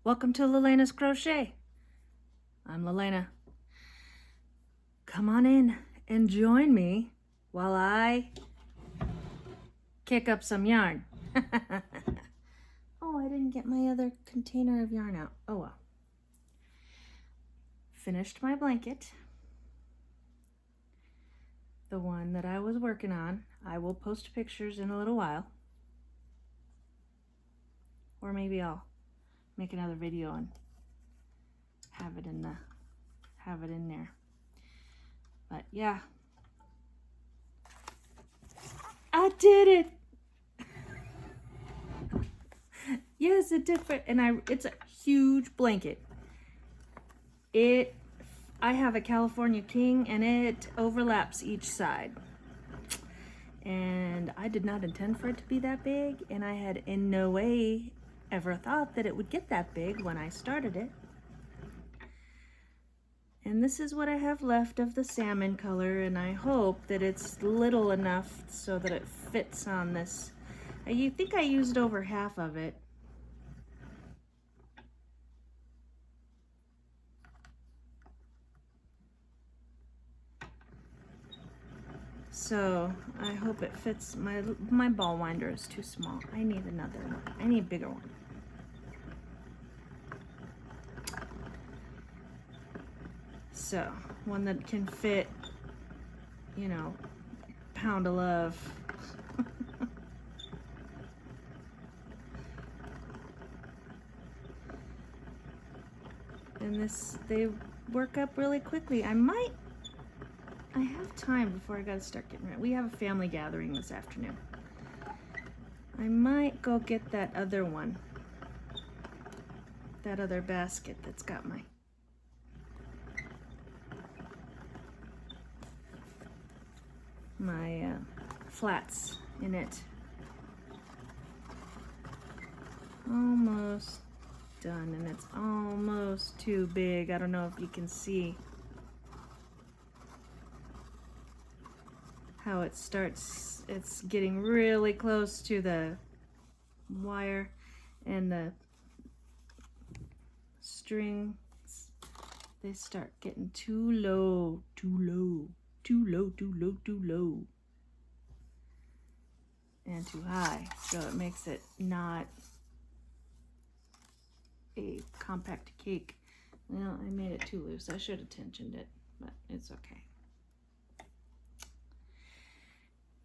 Welcome to Lelena's Crochet. I'm Lelena. Come on in and join me while I kick up some yarn. Oh, I didn't get my other container of yarn out. Oh well. Finished my blanket. The one that I was working on. I will post pictures in a little while. Or maybe I'll make another video and have it in there. But yeah, I did it. Yes, it's a huge blanket. I have a California King and it overlaps each side. And I did not intend for it to be that big, and I had in no way ever thought that it would get that big when I started it. And this is what I have left of the salmon color, and I hope that it's little enough so that it fits on this. I think I used over half of it. So I hope it fits. My ball winder is too small. I need another one. I need a bigger one. So one that can fit, you know, pound of love. And they work up really quickly. I have time before I gotta start getting ready. We have a family gathering this afternoon. I might go get that other one. That other basket that's got my flats in it. Almost done, and it's almost too big. I don't know if you can see how it starts. It's getting really close to the wire, and the strings, they start getting too low, and too high, so it makes it not a compact cake. Well, I made it too loose. I should have tensioned it, but it's okay.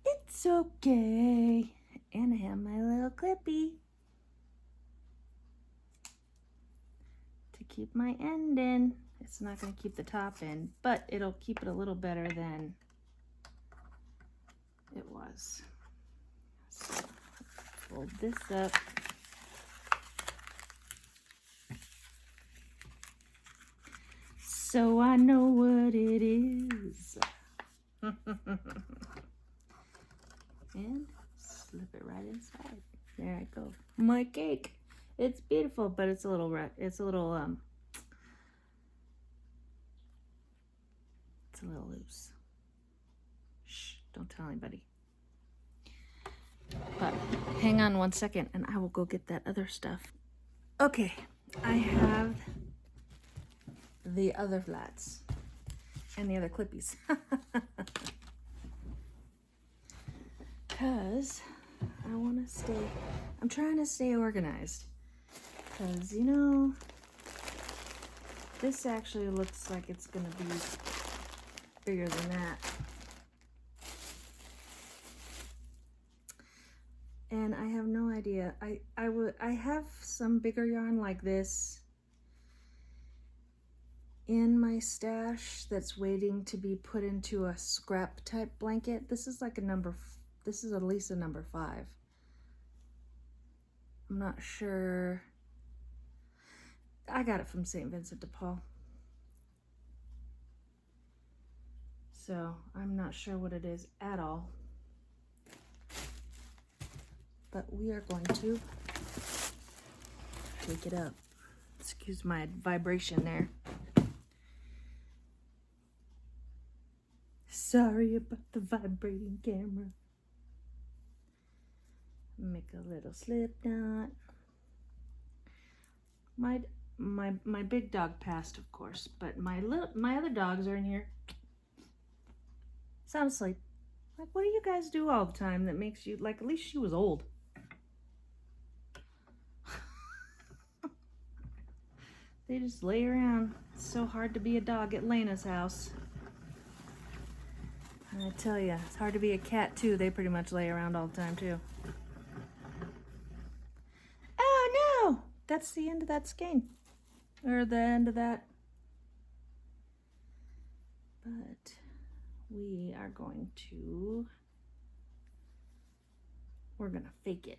It's okay. And I have my little clippy to keep my end in. It's not going to keep the top in, but it'll keep it a little better than it was. So, fold this up. So I know what it is. And slip it right inside. There I go. My cake. It's beautiful, but it's a little loose. Shh, don't tell anybody. But hang on one second and I will go get that other stuff. Okay, I have the other flats and the other clippies. Because I'm trying to stay organized. Because, you know, this actually looks like it's going to be bigger than that. And I have no idea. I have some bigger yarn like this in my stash that's waiting to be put into a scrap type blanket. This is like this is at least a number 5. I'm not sure. I got it from St. Vincent de Paul. So I'm not sure what it is at all. But we are going to take it up. Excuse my vibration there. Sorry about the vibrating camera. Make a little slip knot. My big dog passed, of course, but my other dogs are in here. Sound asleep. Like, what do you guys do all the time that makes you, like, at least she was old. They just lay around. It's so hard to be a dog at Lena's house. And I tell you, it's hard to be a cat too. They pretty much lay around all the time too. Oh no! That's the end of that skein. Or the end of that. But we are going to, we're gonna fake it.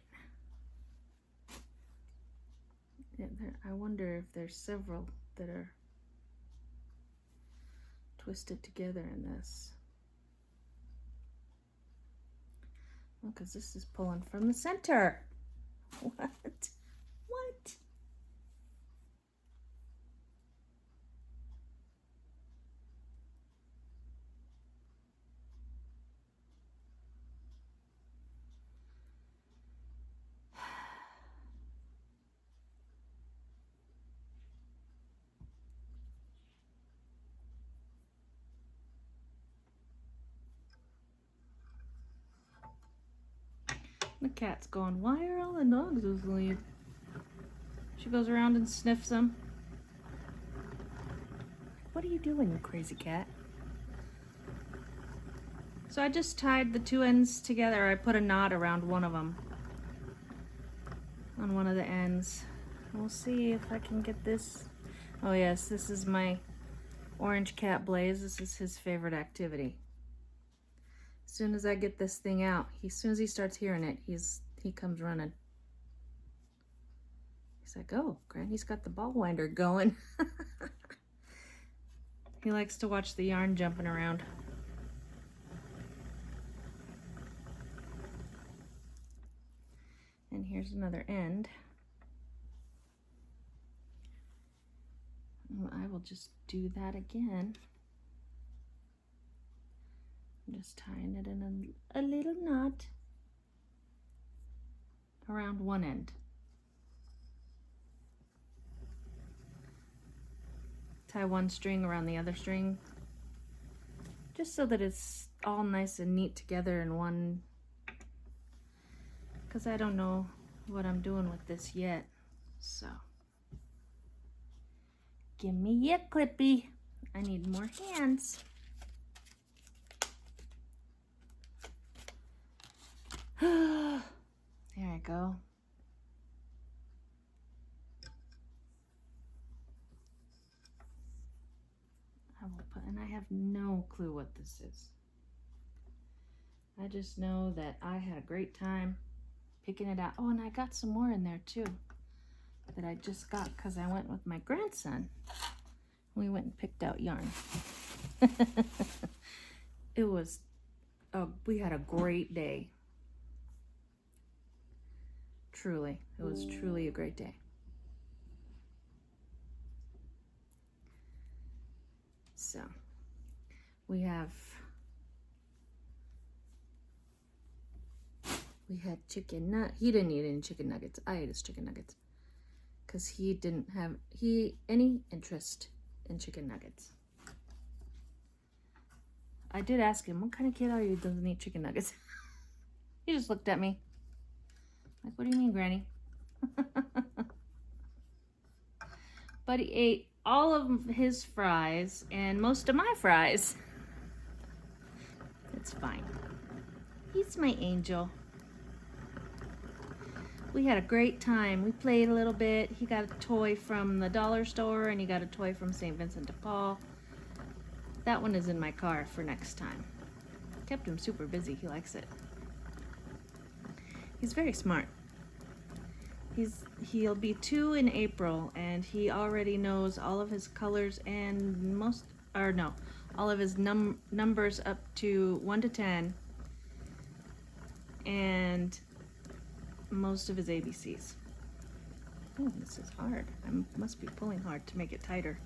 I wonder if there's several that are twisted together in this. Well, because this is pulling from the center. What? What? The cat's going, why are all the dogs asleep? She goes around and sniffs them. What are you doing, you crazy cat? So I just tied the two ends together. I put a knot around one of them. On one of the ends. We'll see if I can get this. Oh yes, this is my orange cat Blaze. This is his favorite activity. As soon as I get this thing out, as soon as he starts hearing it, he comes running. He's like, oh, Granny's got the ball winder going. He likes to watch the yarn jumping around. And here's another end. I will just do that again. I'm just tying it in a little knot around one end. Tie one string around the other string, just so that it's all nice and neat together in one, because I don't know what I'm doing with this yet. So give me a clippy. I need more hands. There I go. I will put, and I have no clue what this is. I just know that I had a great time picking it out. Oh, and I got some more in there too that I just got because I went with my grandson. We went and picked out yarn. It was, we had a great day. Truly, it was truly a great day. So, we had chicken he didn't eat any chicken nuggets. I ate his chicken nuggets because he didn't have any interest in chicken nuggets. I did ask him, what kind of kid are you who doesn't eat chicken nuggets? He just looked at me like, what do you mean, Granny? But he ate all of his fries and most of my fries. It's fine. He's my angel. We had a great time. We played a little bit. He got a toy from the dollar store and he got a toy from St. Vincent de Paul. That one is in my car for next time. Kept him super busy. He likes it. He's very smart. He'll be 2 in April, and he already knows all of his colors and all of his numbers up to 1 to 10, and most of his ABCs. Oh, this is hard. I must be pulling hard to make it tighter.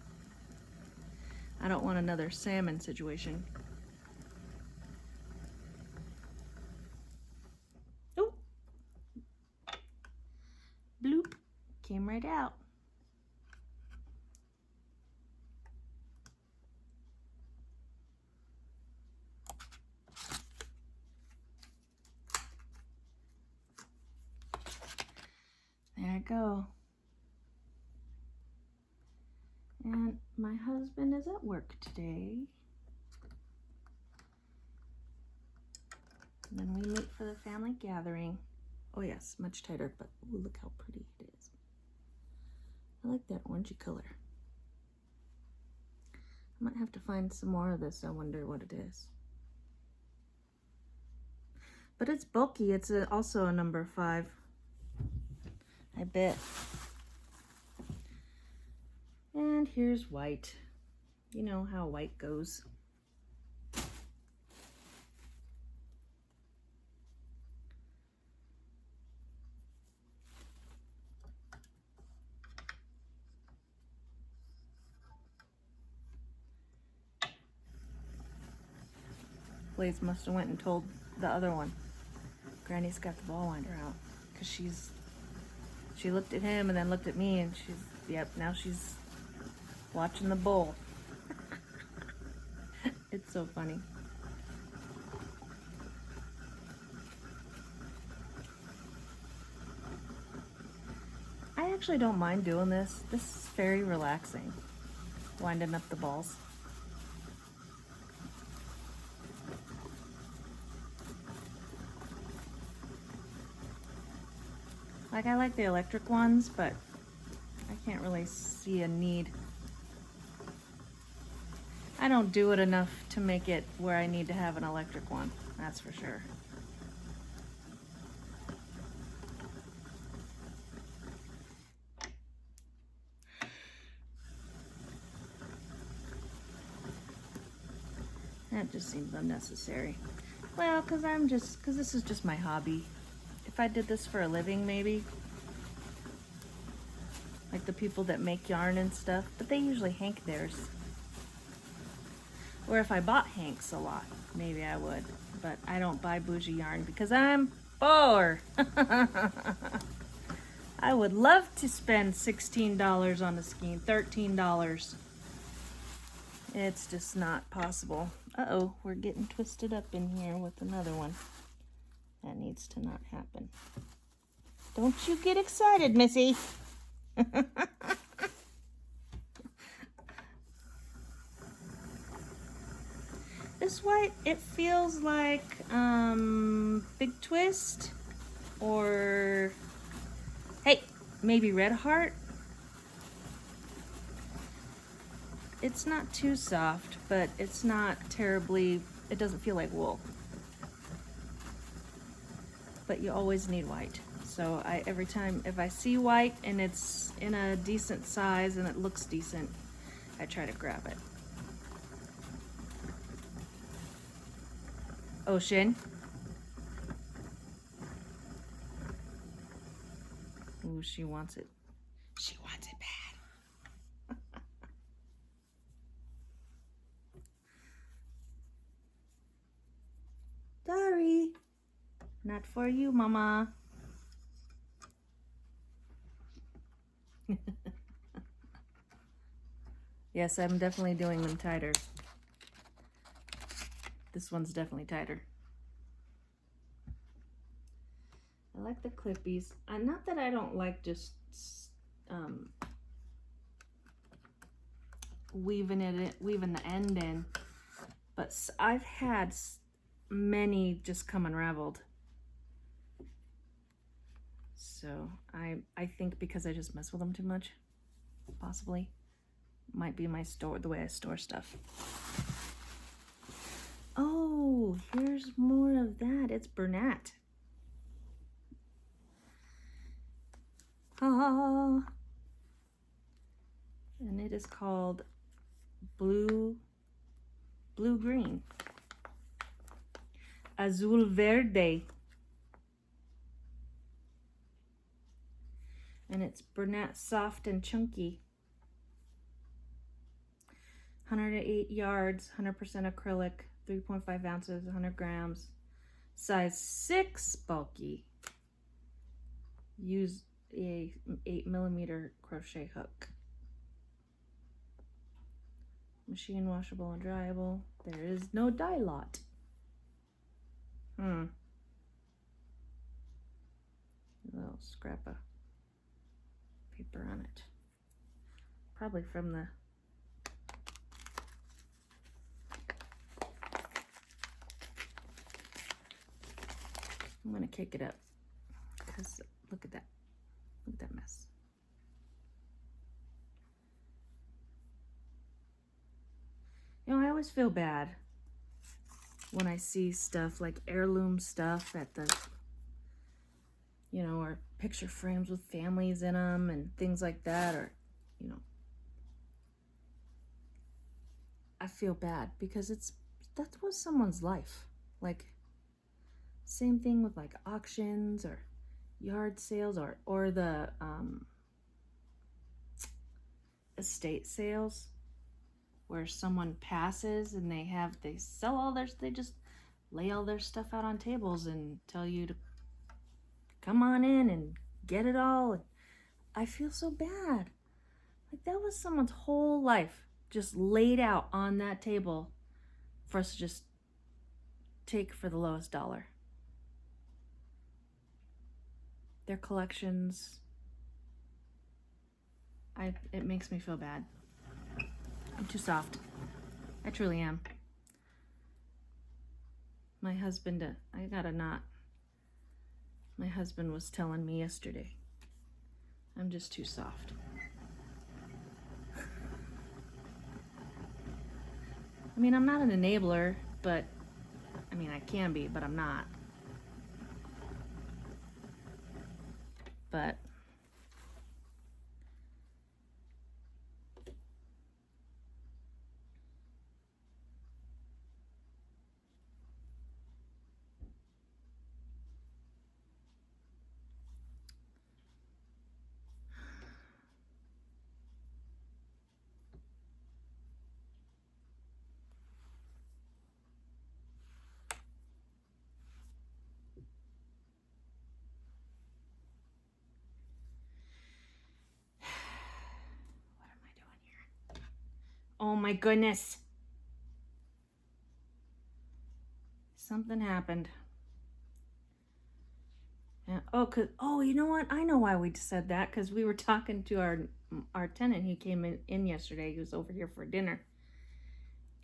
I don't want another salmon situation. Oh! Bloop. Came right out. I go. And my husband is at work today. And then we meet for the family gathering. Oh yes, much tighter, but ooh, look how pretty it is. I like that orangey color. I might have to find some more of this. I wonder what it is. But it's bulky. It's also a number 5. I bet. And here's white. You know how white goes. Blaze must have went and told the other one. Granny's got the ball winder out. Because she looked at him and then looked at me and yep, now she's watching the bowl. It's so funny. I actually don't mind doing this. This is very relaxing. Winding up the balls. Like, I like the electric ones, but I can't really see a need. I don't do it enough to make it where I need to have an electric one, that's for sure. That just seems unnecessary. Well, because this is just my hobby. If I did this for a living, maybe. Like the people that make yarn and stuff, but they usually hank theirs. Or if I bought hanks a lot, maybe I would. But I don't buy bougie yarn because I'm poor. I would love to spend $16 on a skein, $13. It's just not possible. Uh-oh, we're getting twisted up in here with another one. That needs to not happen. Don't you get excited, Missy. This white, it feels like Big Twist or, hey, maybe Red Heart. It's not too soft, but it's not terribly, it doesn't feel like wool. But you always need white. So every time, if I see white and it's in a decent size and it looks decent, I try to grab it. Ocean. Ooh, she wants it. She wants it bad. Sorry. Not for you, Mama. Yes, I'm definitely doing them tighter. This one's definitely tighter. I like the clippies. Not that I don't like just weaving the end in, but I've had many just come unraveled. So I think because I just mess with them too much, possibly. Might be my the way I store stuff. Oh, here's more of that. It's Bernat. Ah. And it is called Blue Green. Azul Verde. And it's Bernat Soft and Chunky. 108 yards, 100% acrylic, 3.5 ounces, 100 grams. Size 6 bulky. Use a 8mm crochet hook. Machine washable and dryable. There is no dye lot. A little scrap of paper on it. Probably from the... I'm gonna kick it up because look at that. Look at that mess. You know, I always feel bad when I see stuff like heirloom stuff at the, you know, or picture frames with families in them and things like that, or, you know, I feel bad because that was someone's life. Like, same thing with like auctions or yard sales or the estate sales where someone passes and they sell all they just lay all their stuff out on tables and tell you to come on in and get it all. I feel so bad. Like, that was someone's whole life just laid out on that table for us to just take for the lowest dollar. Their collections, it makes me feel bad. I'm too soft. I truly am. My husband, I got a knot. My husband was telling me yesterday, I'm just too soft. I mean, I'm not an enabler, but, I mean, I can be, but I'm not. But oh my goodness. Something happened. Yeah. Oh, you know what? I know why we said that, because we were talking to our tenant. He came in yesterday. He was over here for dinner.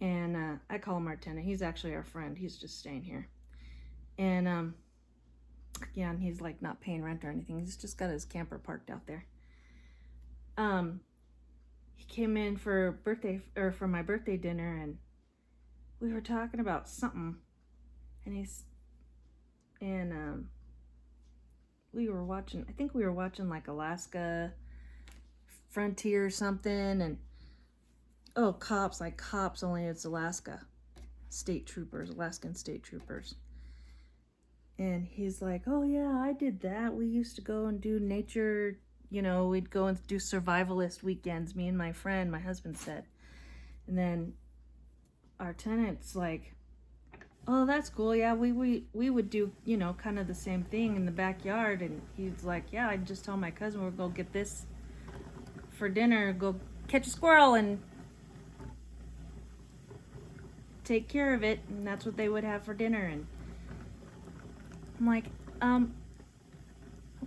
And I call him our tenant. He's actually our friend. He's just staying here. And yeah, and he's like not paying rent or anything. He's just got his camper parked out there. He came in for my birthday dinner, and we were talking about something, and we were watching, I think we were watching like Alaska Frontier or something, and cops, only it's Alaskan state troopers. And he's like, oh yeah, I did that. We used to go and do nature, you know, we'd go and do survivalist weekends, me and my friend, my husband said. And then our tenant's like, oh, that's cool. Yeah, we would do, you know, kind of the same thing in the backyard. And he's like, yeah, I just told my cousin we'll go get this for dinner, go catch a squirrel and take care of it. And that's what they would have for dinner. And I'm like, what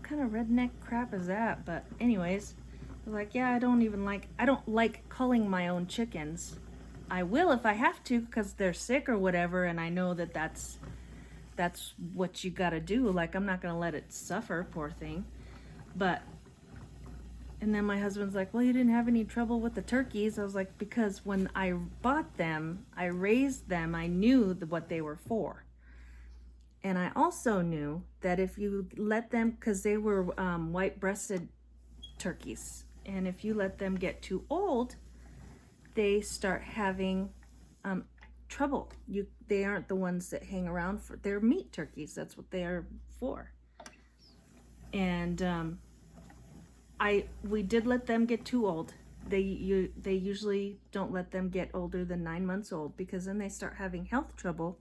kind of redneck crap is that? But anyways, I was like, yeah, I don't like culling my own chickens. I will if I have to, because they're sick or whatever, and I know that that's what you gotta do. Like, I'm not gonna let it suffer, poor thing. But, and then my husband's like, well, you didn't have any trouble with the turkeys. I was like, because when I bought them, I raised them, I knew what they were for. And I also knew that if you let them, because they were white-breasted turkeys, and if you let them get too old, they start having trouble. They aren't the ones that hang around for. They're meat turkeys. That's what they are for. And we did let them get too old. They usually don't let them get older than 9 months old, because then they start having health trouble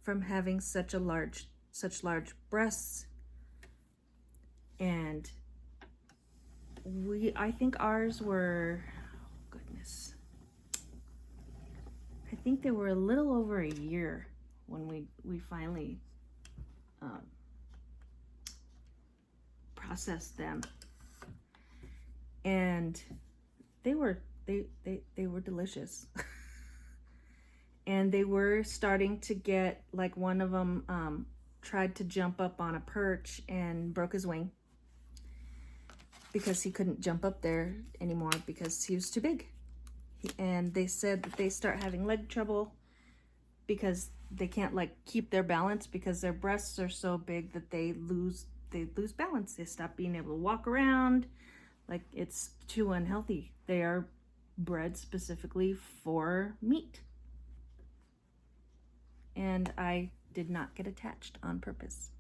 from having such large breasts. And I think ours were, oh goodness, I think they were a little over a year when we finally processed them. and they were delicious. And they were starting to get, like, one of them tried to jump up on a perch and broke his wing because he couldn't jump up there anymore because he was too big. And they said that they start having leg trouble because they can't, like, keep their balance because their breasts are so big that they lose balance. They stop being able to walk around. Like, it's too unhealthy. They are bred specifically for meat. And I did not get attached on purpose.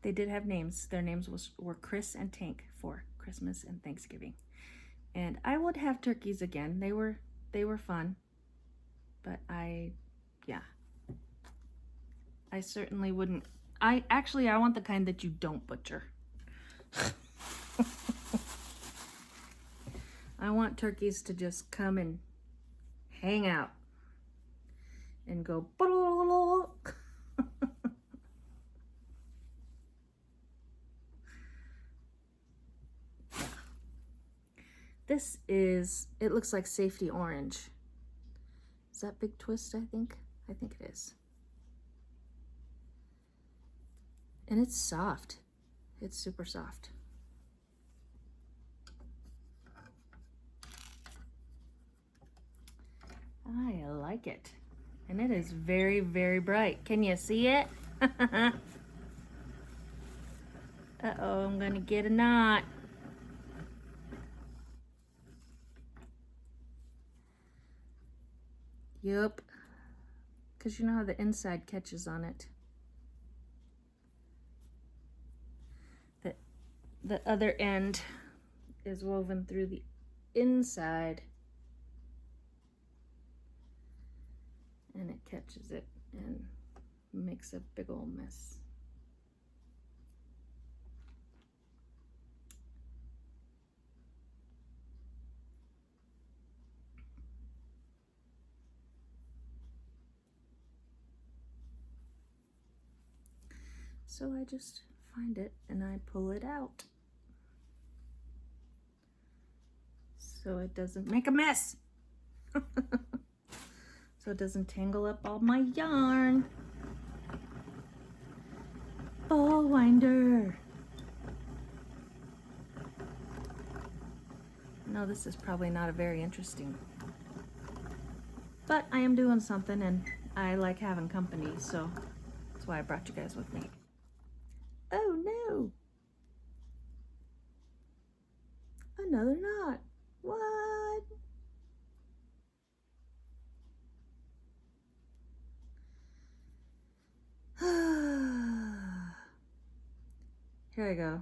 They did have names. Their names were Chris and Tank for Christmas and Thanksgiving. And I would have turkeys again. They were fun. But I certainly wouldn't. I want the kind that you don't butcher. I want turkeys to just come and hang out and go. This is, it looks like safety orange. Is that Big Twist, I think? I think it is. And it's soft. It's super soft. I like it. And it is very, very bright. Can you see it? Uh-oh, I'm gonna get a knot. Yup. Because you know how the inside catches on it. The other end is woven through the inside. And it catches it and makes a big old mess. So I just find it and I pull it out so it doesn't make a mess. So it doesn't tangle up all my yarn. Ball winder. No, this is probably not a very interesting, but I am doing something and I like having company, so that's why I brought you guys with me. Oh no! Another knot. What? Here I go.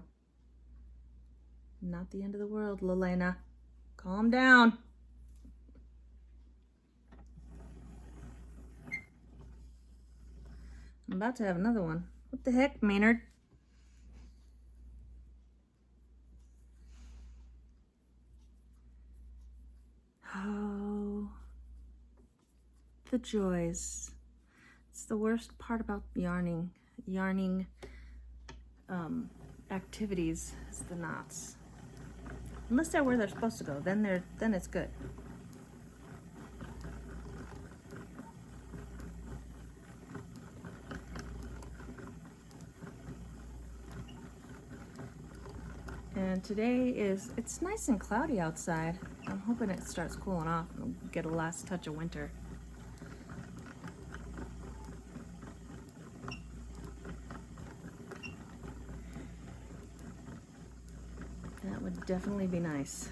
Not the end of the world, Lelena. Calm down. I'm about to have another one. What the heck, Maynard? Oh, the joys. It's the worst part about yarning activities is the knots. Unless they're where they're supposed to go, then it's good. And today it's nice and cloudy outside. I'm hoping it starts cooling off and we'll get a last touch of winter. That would definitely be nice.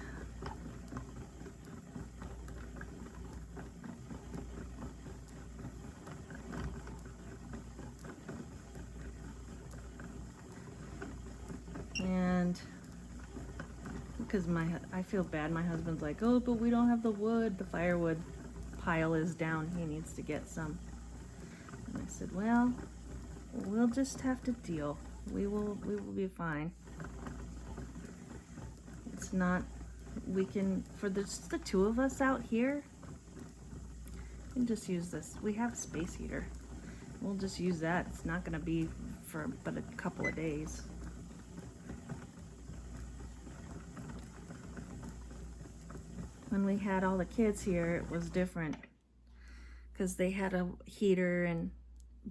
And because I feel bad, my husband's like, oh, but we don't have the wood. The firewood pile is down. He needs to get some. And I said, well, we'll just have to deal. We will be fine. It's not, we can, for the two of us out here, we can just use this. We have a space heater. We'll just use that. It's not going to be for but a couple of days. When we had all the kids here, it was different because they had a heater in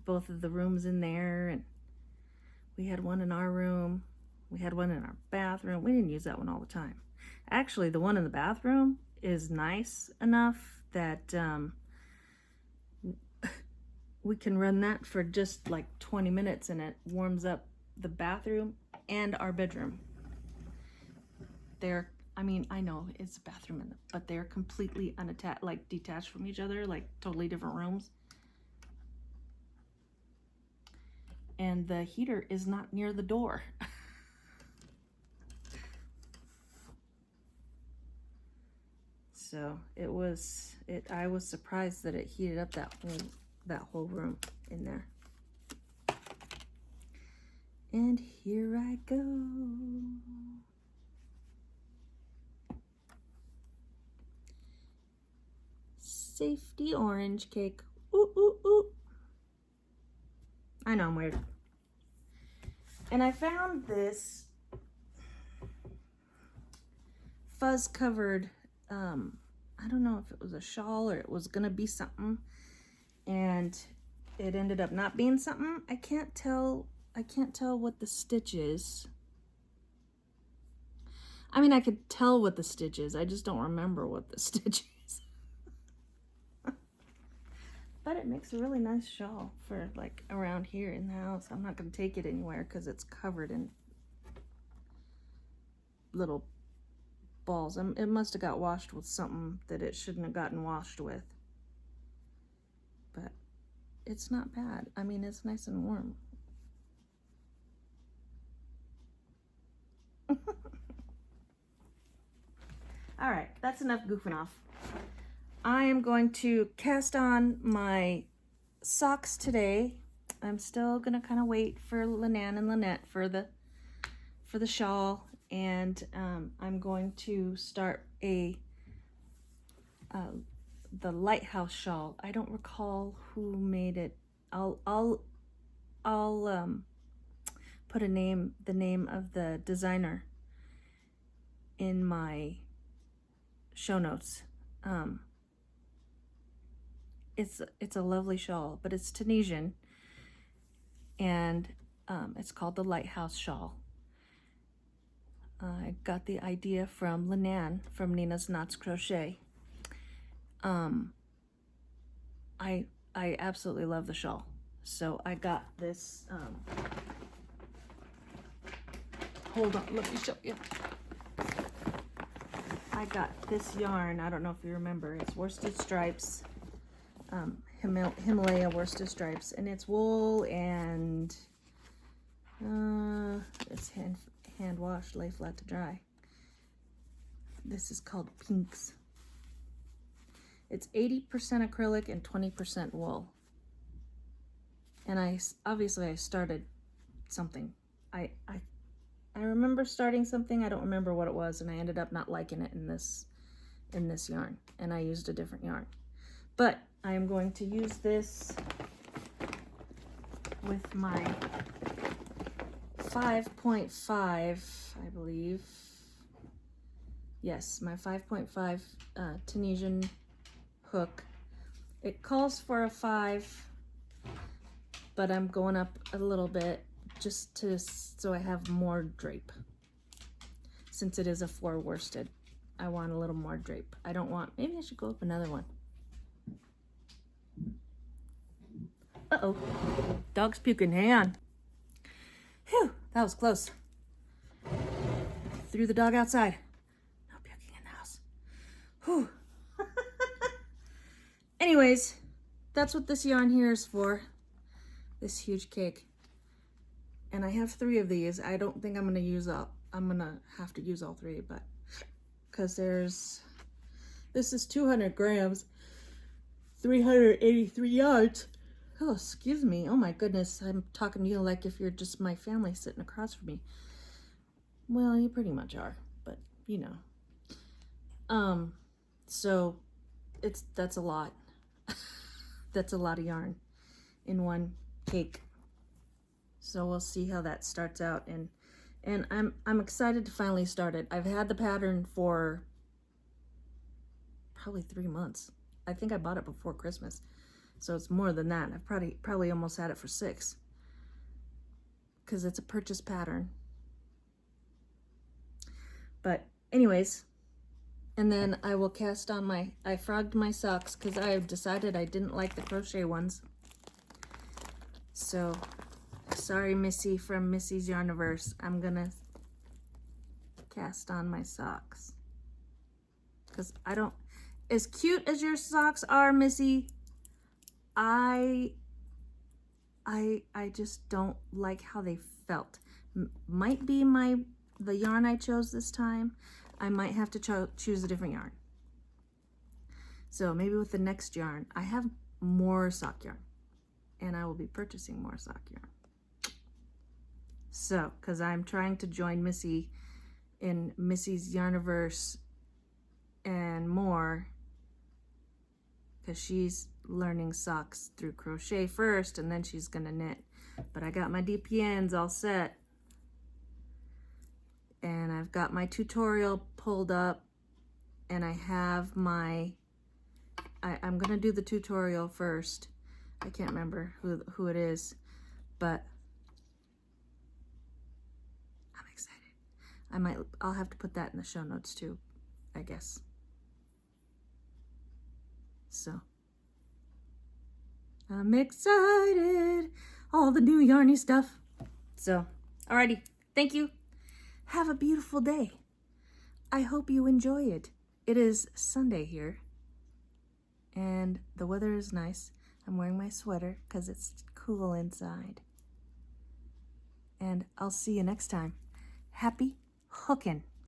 both of the rooms in there, and we had one in our room. We had one in our bathroom. We didn't use that one all the time. Actually, the one in the bathroom is nice enough that we can run that for just like 20 minutes and it warms up the bathroom and our bedroom. I mean, I know it's a bathroom, but they're completely unattached, like detached from each other, like totally different rooms. And the heater is not near the door. So I was surprised that it heated up that whole room in there. And here I go. Safety orange cake. Ooh, ooh, ooh. I know I'm weird. And I found this fuzz covered, I don't know if it was a shawl or it was gonna be something, and it ended up not being something. I can't tell what the stitch is. I mean, I could tell what the stitch is, I just don't remember what the stitch is. But it makes a really nice shawl for like around here in the house. I'm not gonna take it anywhere because it's covered in little balls. It must have got washed with something that it shouldn't have gotten washed with. But it's not bad. I mean, it's nice and warm. All right, that's enough goofing off. I am going to cast on my socks today. I'm still gonna kind of wait for Linan and Lynette for the shawl, and I'm going to start the Lighthouse shawl. I don't recall who made it. I'll put the name of the designer in my show notes. It's a lovely shawl, but it's Tunisian, and it's called the Lighthouse shawl. I got the idea from Linan from Nina's Knots Crochet. I absolutely love the shawl, so I got this. Hold on, let me show you. I got this yarn. I don't know if you remember. It's worsted stripes. Himalaya worsted stripes, and it's wool, and it's hand washed, lay flat to dry. This is called Pinks. It's 80% acrylic and 20% wool. And I started something. I remember starting something. I don't remember what it was, and I ended up not liking it in this yarn, and I used a different yarn. But I am going to use this with my 5.5, I believe. Yes, my 5.5 Tunisian hook. It calls for a 5, but I'm going up a little bit just so I have more drape. Since it is a 4 worsted, I want a little more drape. I don't want, maybe I should go up another one. Uh-oh, dog's puking, hang on. Whew, that was close. Threw the dog outside. No puking in the house. Whew. Anyways, that's what this yarn here is for. This huge cake. And I have 3 of these. I don't think I'm gonna have to use all 3, but because this is 200 grams, 383 yards. Oh, excuse me. Oh my goodness. I'm talking to you like if you're just my family sitting across from me. Well, you pretty much are, but you know. So that's a lot. That's a lot of yarn in one cake. So we'll see how that starts out, and I'm excited to finally start it. I've had the pattern for probably 3 months. I think I bought it before Christmas, so it's more than that. I've probably almost had it for 6, because it's a purchase pattern. But anyways, and then I will cast on I frogged my socks because I decided I didn't like the crochet ones. So, sorry Missy from Missy's Yarniverse, I'm gonna cast on my socks. Because I don't, as cute as your socks are, Missy, I just don't like how they felt. Might be the yarn I chose this time. I might have to choose a different yarn. So maybe with the next yarn, I have more sock yarn, and I will be purchasing more sock yarn. So, because I'm trying to join Missy in Missy's Yarniverse and more, because she's learning socks through crochet first, and then she's gonna knit. But I got my DPNs all set, and I've got my tutorial pulled up, and I have my, I'm gonna do the tutorial first. I can't remember who it is, but I'm excited. I'll have to put that in the show notes too, I guess. So, I'm excited. All the new yarny stuff. So, alrighty. Thank you. Have a beautiful day. I hope you enjoy it. It is Sunday here, and the weather is nice. I'm wearing my sweater because it's cool inside. And I'll see you next time. Happy hooking.